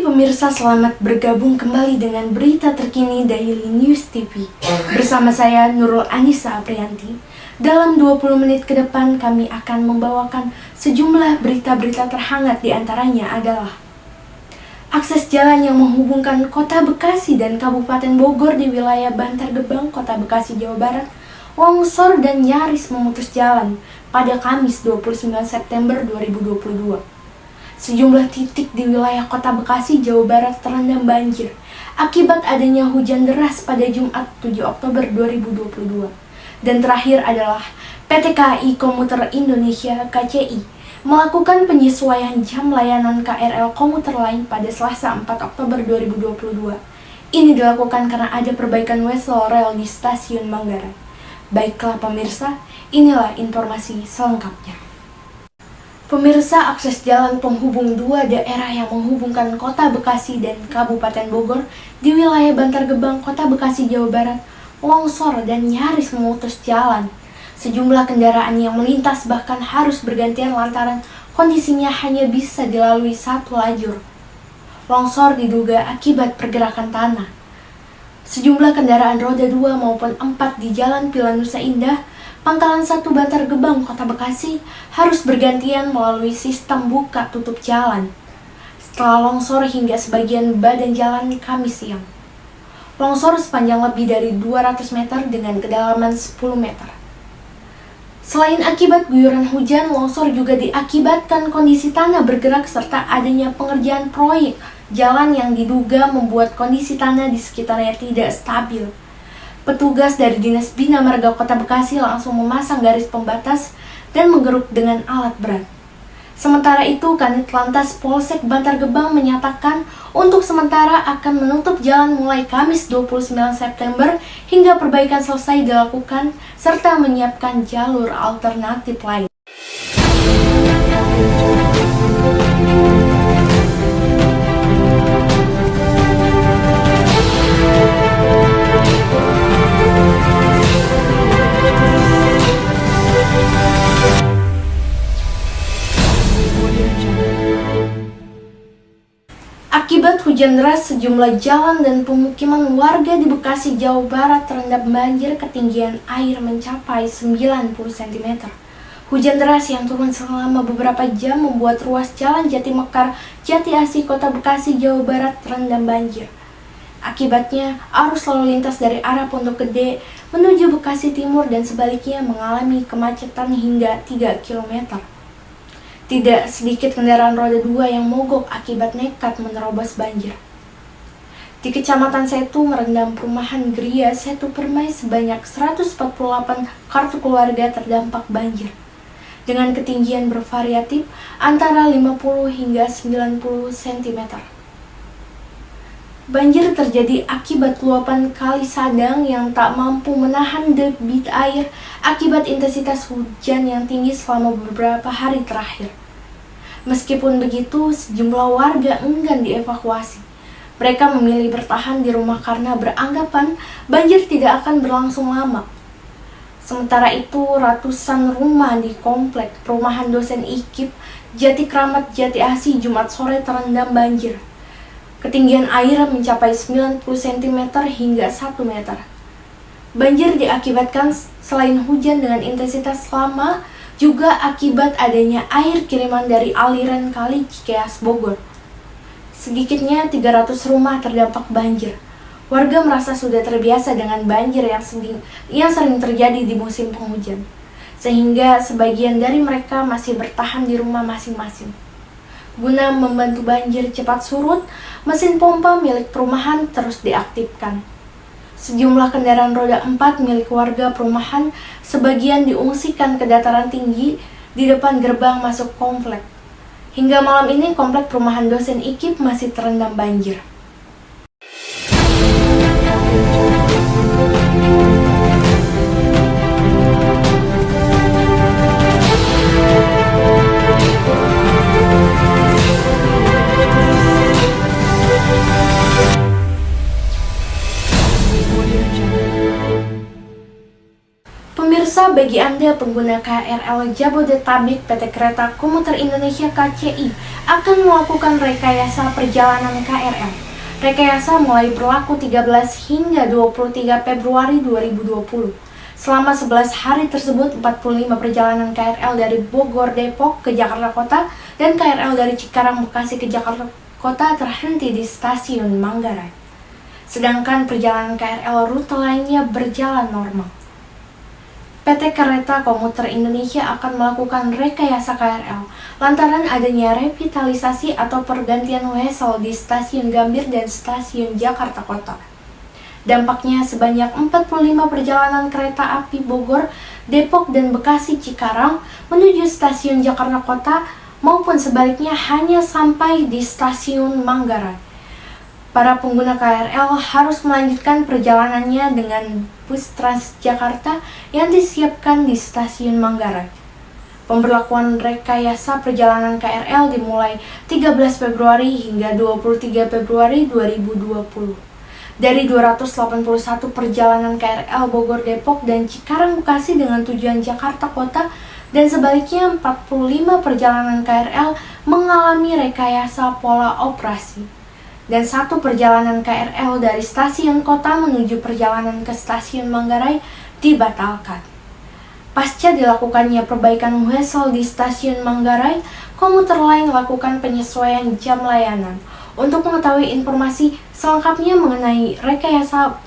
pemirsa, selamat bergabung kembali dengan berita terkini Daily News TV. Bersama saya Nurul Anissa Aprianti. Dalam 20 menit ke depan kami akan membawakan sejumlah berita-berita terhangat, di antaranya adalah akses jalan yang menghubungkan Kota Bekasi dan Kabupaten Bogor di wilayah Bantar Gebang, Kota Bekasi, Jawa Barat, longsor dan nyaris memutus jalan pada Kamis 29 September 2022. Sejumlah titik di wilayah Kota Bekasi, Jawa Barat terendam banjir akibat adanya hujan deras pada Jumat 7 Oktober 2022. Dan terakhir adalah PT KAI Komuter Indonesia (KCI) melakukan penyesuaian jam layanan KRL komuter lain pada Selasa 4 Oktober 2022. Ini dilakukan karena ada perbaikan wesel rel di Stasiun Manggarai. Baiklah pemirsa, inilah informasi selengkapnya. Pemirsa, akses jalan penghubung dua daerah yang menghubungkan Kota Bekasi dan Kabupaten Bogor di wilayah Bantar Gebang, Kota Bekasi, Jawa Barat, longsor dan nyaris memutus jalan. Sejumlah kendaraan yang melintas bahkan harus bergantian lantaran kondisinya hanya bisa dilalui satu lajur. Longsor diduga akibat pergerakan tanah. Sejumlah kendaraan roda 2 maupun 4 di Jalan Pilanusa Indah, Pangkalan 1 Bantar Gebang, Kota Bekasi harus bergantian melalui sistem buka tutup jalan setelah longsor hingga sebagian badan jalan Kamis siang. Longsor sepanjang lebih dari 200 meter dengan kedalaman 10 meter. Selain akibat guyuran hujan, longsor juga diakibatkan kondisi tanah bergerak serta adanya pengerjaan proyek jalan yang diduga membuat kondisi tanah di sekitarnya tidak stabil. Petugas dari Dinas Bina Marga Kota Bekasi langsung memasang garis pembatas dan menggeruk dengan alat berat. Sementara itu, Kanit Lantas Polsek Bantar Gebang menyatakan untuk sementara akan menutup jalan mulai Kamis 29 September hingga perbaikan selesai dilakukan serta menyiapkan jalur alternatif lain. Akibat hujan deras, sejumlah jalan dan pemukiman warga di Bekasi, Jawa Barat terendam banjir, ketinggian air mencapai 90 cm. Hujan deras yang turun selama beberapa jam membuat ruas jalan Jati Mekar, Jati Asih, Kota Bekasi, Jawa Barat terendam banjir. Akibatnya, arus lalu lintas dari arah Pondok Gede menuju Bekasi Timur dan sebaliknya mengalami kemacetan hingga 3 km. Tidak sedikit kendaraan roda 2 yang mogok akibat nekat menerobos banjir. Di Kecamatan Setu merendam perumahan Gria Setu Permai sebanyak 148 kartu keluarga terdampak banjir dengan ketinggian bervariatif antara 50 hingga 90 cm. Banjir terjadi akibat luapan Kali Sadang yang tak mampu menahan debit air akibat intensitas hujan yang tinggi selama beberapa hari terakhir. Meskipun begitu, sejumlah warga enggan dievakuasi. Mereka memilih bertahan di rumah karena beranggapan banjir tidak akan berlangsung lama. Sementara itu, ratusan rumah di komplek perumahan dosen IKIP Jati Kramat, Jati Asih Jumat sore terendam banjir. Ketinggian air mencapai 90 cm hingga 1 meter. Banjir diakibatkan selain hujan dengan intensitas lama, juga akibat adanya air kiriman dari aliran Kali Cikeas Bogor. Sedikitnya 300 rumah terdampak banjir. Warga merasa sudah terbiasa dengan banjir yang sering terjadi di musim penghujan, sehingga sebagian dari mereka masih bertahan di rumah masing-masing. Guna membantu banjir cepat surut, mesin pompa milik perumahan terus diaktifkan. Sejumlah kendaraan roda 4 milik warga perumahan sebagian diungsikan ke dataran tinggi di depan gerbang masuk komplek. Hingga malam ini komplek perumahan dosen IKIP masih terendam banjir. bagi Anda pengguna KRL Jabodetabek, PT Kereta Komuter Indonesia KCI akan melakukan rekayasa perjalanan KRL. Rekayasa mulai berlaku 13 hingga 23 Februari 2020. Selama 11 hari tersebut, 45 perjalanan KRL dari Bogor Depok ke Jakarta Kota dan KRL dari Cikarang Bekasi ke Jakarta Kota terhenti di stasiun Manggarai. Sedangkan perjalanan KRL rute lainnya berjalan normal. PT Kereta Komuter Indonesia akan melakukan rekayasa KRL lantaran adanya revitalisasi atau pergantian wesel di Stasiun Gambir dan Stasiun Jakarta Kota. Dampaknya sebanyak 45 perjalanan kereta api Bogor, Depok, dan Bekasi Cikarang menuju Stasiun Jakarta Kota maupun sebaliknya hanya sampai di Stasiun Manggarai. Para pengguna KRL harus melanjutkan perjalanannya dengan bus Transjakarta yang disiapkan di Stasiun Manggarai. Pemberlakuan rekayasa perjalanan KRL dimulai 13 Februari hingga 23 Februari 2020. Dari 281 perjalanan KRL Bogor, Depok, dan Cikarang Bekasi dengan tujuan Jakarta Kota dan sebaliknya 45 perjalanan KRL mengalami rekayasa pola operasi. Dan 1 perjalanan KRL dari stasiun kota menuju perjalanan ke stasiun Manggarai dibatalkan. Pasca dilakukannya perbaikan wesel di stasiun Manggarai, komuter lain lakukan penyesuaian jam layanan. Untuk mengetahui informasi selengkapnya mengenai rekayasa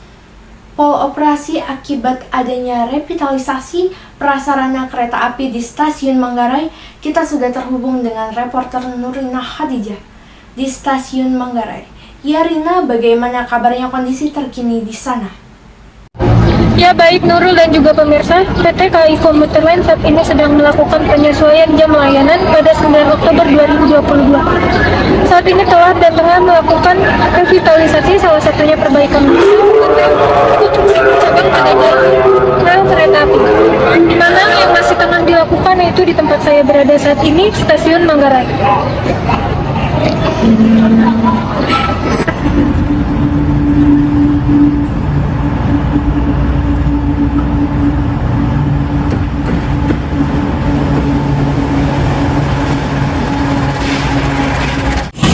pola operasi akibat adanya revitalisasi prasarana kereta api di stasiun Manggarai, kita sudah terhubung dengan reporter Nurina Khadijah di Stasiun Manggarai. Ya Rina, bagaimana kabarnya kondisi terkini di sana? Ya baik Nurul dan juga pemirsa, PT KAI Komuter Line saat ini sedang melakukan penyesuaian jam layanan pada 9 Oktober 2022. Saat ini telah dan tengah melakukan revitalisasi, salah satunya perbaikan cabang pada rel kereta api, di mana yang masih tengah dilakukan yaitu di tempat saya berada saat ini, Stasiun Manggarai.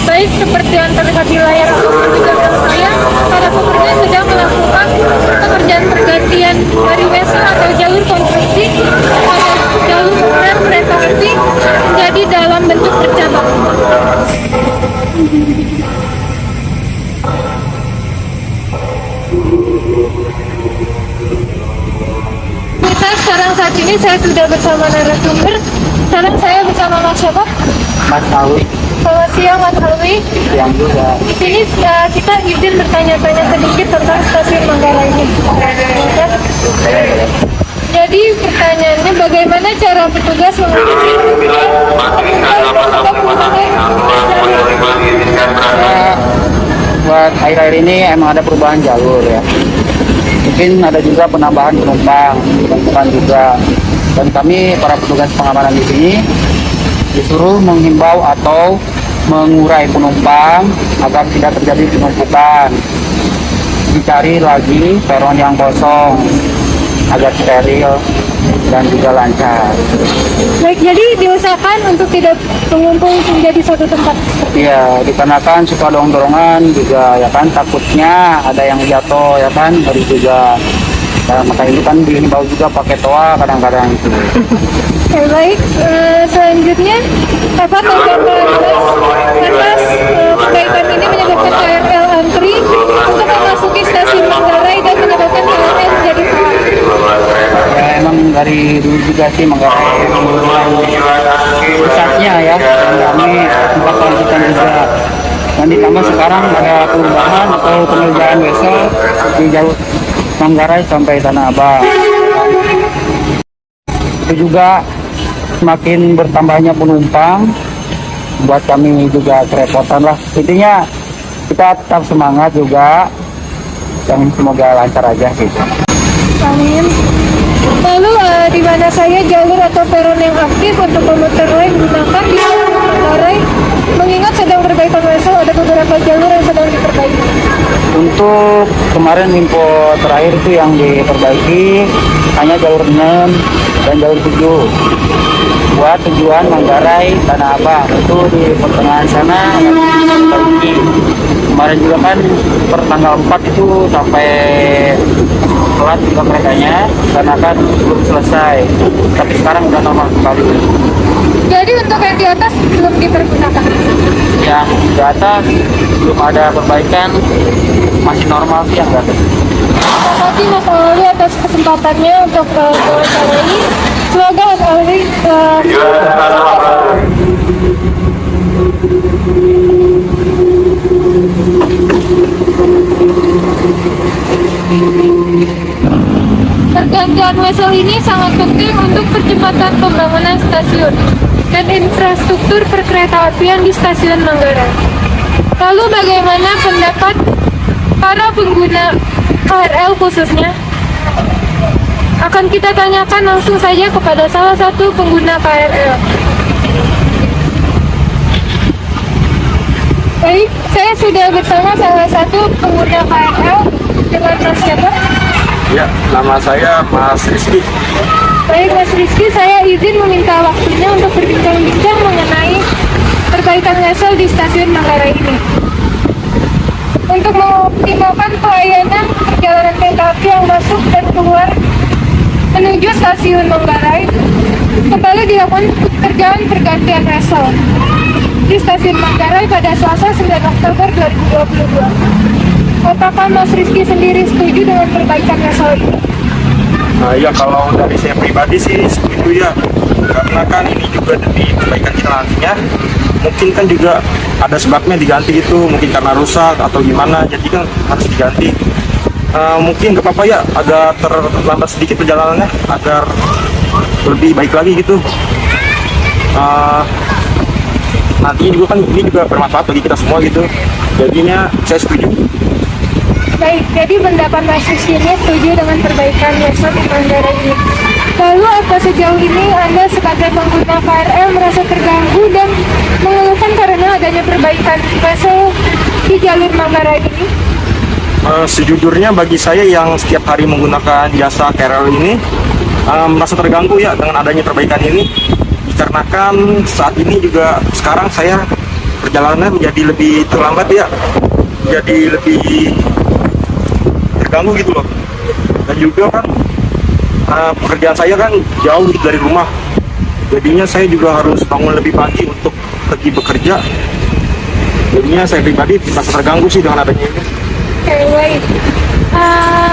Baik, seperti yang terlihat di layar ataupun juga belakang saya, para pekerja sedang melakukan pekerjaan pergantian dari wesel atau jalur konstruksi pada jalur rel kereta api menjadi dalam bentuk bercabang. Sekarang saat ini saya sudah bersama narasumber. Sekarang saya bersama Mas siapa? Mas Alwi. Selamat siang Mas Alwi. Siang juga. Di sini kita izin bertanya-tanya sedikit tentang Stasiun Manggarai ini. Jadi pertanyaannya, bagaimana cara petugas mengatasi buat akhir-akhir ini emang ada perubahan jalur ya. Mungkin ada juga penambahan penumpang juga. Dan kami para petugas pengamanan di sini disuruh menghimbau atau mengurai penumpang agar tidak terjadi penumpukan. Dicari lagi peron yang kosong agar steril dan juga lancar. Baik, jadi diusahakan untuk tidak mengumpul menjadi satu tempat. Iya, dikarenakan suka dorongan juga ya kan, takutnya ada yang jatuh ya kan, dari juga. Nah, maka itu kan dihimbau juga pakai toa kadang-kadang itu. Oke, baik. Selanjutnya, apa tanggapan atas perbaikan ini menyebabkan KRL antri untuk memasuki stasiun Manggarai dan menyebabkan KRL jadi padat? Ya emang dari dulu juga sih Manggarai pusatnya ya, dan kami tempat lanjutan juga. Dan ditambah sekarang ada perubahan atau pengerjaan wesel di jalur Manggarai sampai Tanah Abang. Itu juga semakin bertambahnya penumpang buat kami juga kerepotan lah. Intinya kita tetap semangat juga dan semoga lancar aja sih. Amin. Lalu di mana saya jalur atau peron yang aktif untuk komuter lain gunakan di Manggarai, mengingat sedang perbaikan wesel, ada beberapa jalur yang sedang diperbaiki. Untuk kemarin info terakhir itu yang diperbaiki hanya jalur 6 dan jalur 7 buat tujuan Manggarai Tanah Abang, itu di pertengahan sana diperbaiki. Kemarin juga kan per tanggal 4 itu sampai telat juga merekanya karena kan belum selesai, tapi sekarang udah normal kembali. Jadi untuk yang di atas belum dipergunakan. Yang di atas belum ada perbaikan, masih normal sih yang di atas. Terima kasih Mas Alwi atas kesempatannya untuk wawancara ini. Semoga Mas Alwi pergantian wesel ini sangat penting untuk percepatan pembangunan stasiun dan infrastruktur perkeretaapian di stasiun Manggarai. Lalu bagaimana pendapat para pengguna KRL khususnya? Akan kita tanyakan langsung saja kepada salah satu pengguna KRL. Baik, saya sudah bersama salah satu pengguna KRL dengan Mas siapa? Ya, nama saya Mas Rizky. Baik Mas Rizky, saya izin meminta waktunya untuk berbincang-bincang mengenai perbaikan wesel di stasiun Manggarai ini. Untuk mengoptimalkan pelayanan perjalanan kereta api yang masuk dan keluar menuju stasiun Manggarai, kembali dilakukan pekerjaan pergantian wesel di stasiun Manggarai pada Selasa 9 Oktober 2022. Apakah Mas Rizky sendiri setuju dengan perbaikan wesel ini? Nah, ya kalau dari saya pribadi sih setuju ya, karena kan ini juga demi kebaikan kita nantinya. Mungkin kan juga ada sebabnya diganti itu, mungkin karena rusak atau gimana, jadi kan harus diganti. Mungkin gak apa-apa ya, agak terlambat sedikit perjalanannya agar lebih baik lagi gitu. Nantinya juga kan ini juga bermanfaat bagi kita semua gitu. Jadinya saya setuju. Baik, jadi pendapat Mas Rizky ini setuju dengan perbaikan wesel di Manggarai ini. Lalu apa sejauh ini Anda sebagai pengguna KRL merasa terganggu dan mengeluhkan karena adanya perbaikan wesel di jalur Manggarai ini? Sejujurnya bagi saya yang setiap hari menggunakan jasa KRL ini merasa terganggu ya dengan adanya perbaikan ini, dikarenakan saat ini juga sekarang saya perjalanan menjadi lebih terlambat ya, jadi lebih terganggu gitu loh. Dan juga kan pekerjaan saya kan jauh gitu dari rumah, jadinya saya juga harus bangun lebih pagi untuk pergi bekerja. Jadinya saya pribadi merasa terganggu sih dengan adanya ini. Oke, baik.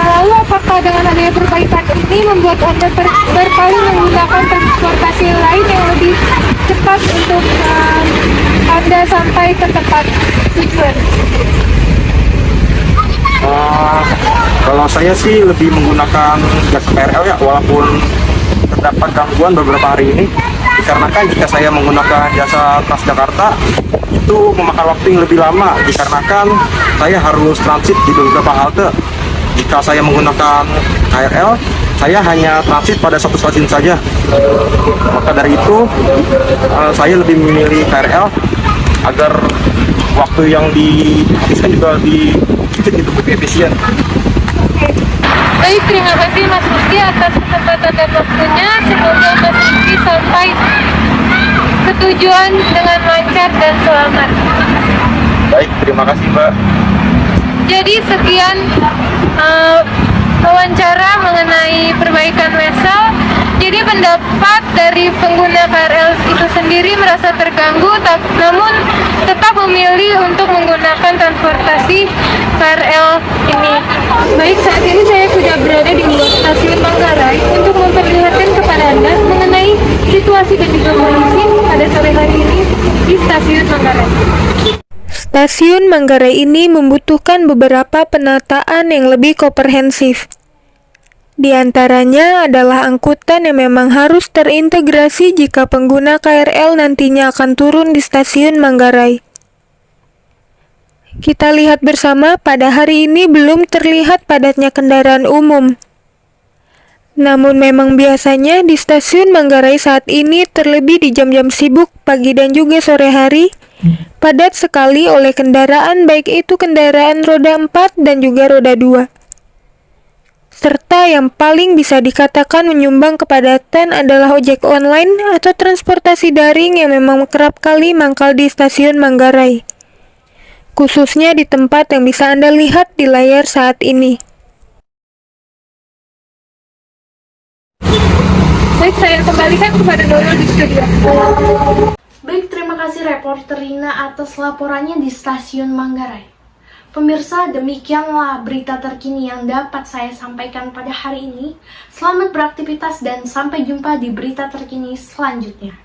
Lalu apakah dengan adanya perbaikan ini membuat Anda berpaling menggunakan transportasi lain yang lebih cepat untuk Anda sampai ke tempat tujuan? Kalau saya sih lebih menggunakan jasa KRL ya, walaupun terdapat gangguan beberapa hari ini, dikarenakan jika saya menggunakan jasa Transjakarta itu memakan waktu yang lebih lama, dikarenakan saya harus transit di beberapa halte. Jika saya menggunakan KRL, saya hanya transit pada satu stasiun saja. Maka dari itu saya lebih memilih KRL agar waktu yang dihabiskan juga lebih efisien. Baik, terima kasih Mas Rizky atas kesempatan dan waktunya. Semoga Mas Rizky sampai ke tujuan dengan lancar dan selamat. Baik, terima kasih Mbak. Jadi sekian wawancara mengenai perbaikan wesel. Jadi pendapat dari pengguna KRL itu sendiri merasa terganggu, namun tetap memilih untuk menggunakan transportasi KRL ini. Baik, saat ini saya sudah berada di luar stasiun Manggarai untuk memperlihatkan kepada Anda mengenai situasi dan juga kondisi pada sore hari ini di stasiun Manggarai. Stasiun Manggarai ini membutuhkan beberapa penataan yang lebih komprehensif. Di antaranya adalah angkutan yang memang harus terintegrasi jika pengguna KRL nantinya akan turun di stasiun Manggarai. Kita lihat bersama, pada hari ini belum terlihat padatnya kendaraan umum. Namun memang biasanya di stasiun Manggarai saat ini, terlebih di jam-jam sibuk pagi dan juga sore hari, Padat sekali oleh kendaraan, baik itu kendaraan roda 4 dan juga roda 2. Serta yang paling bisa dikatakan menyumbang kepadatan adalah ojek online atau transportasi daring yang memang kerap kali mangkal di stasiun Manggarai. Khususnya di tempat yang bisa Anda lihat di layar saat ini. Baik, saya kembalikan kepada Nurul di studio. Baik, terima kasih reporter Rina atas laporannya di stasiun Manggarai. Pemirsa, demikianlah berita terkini yang dapat saya sampaikan pada hari ini. Selamat beraktivitas dan sampai jumpa di berita terkini selanjutnya.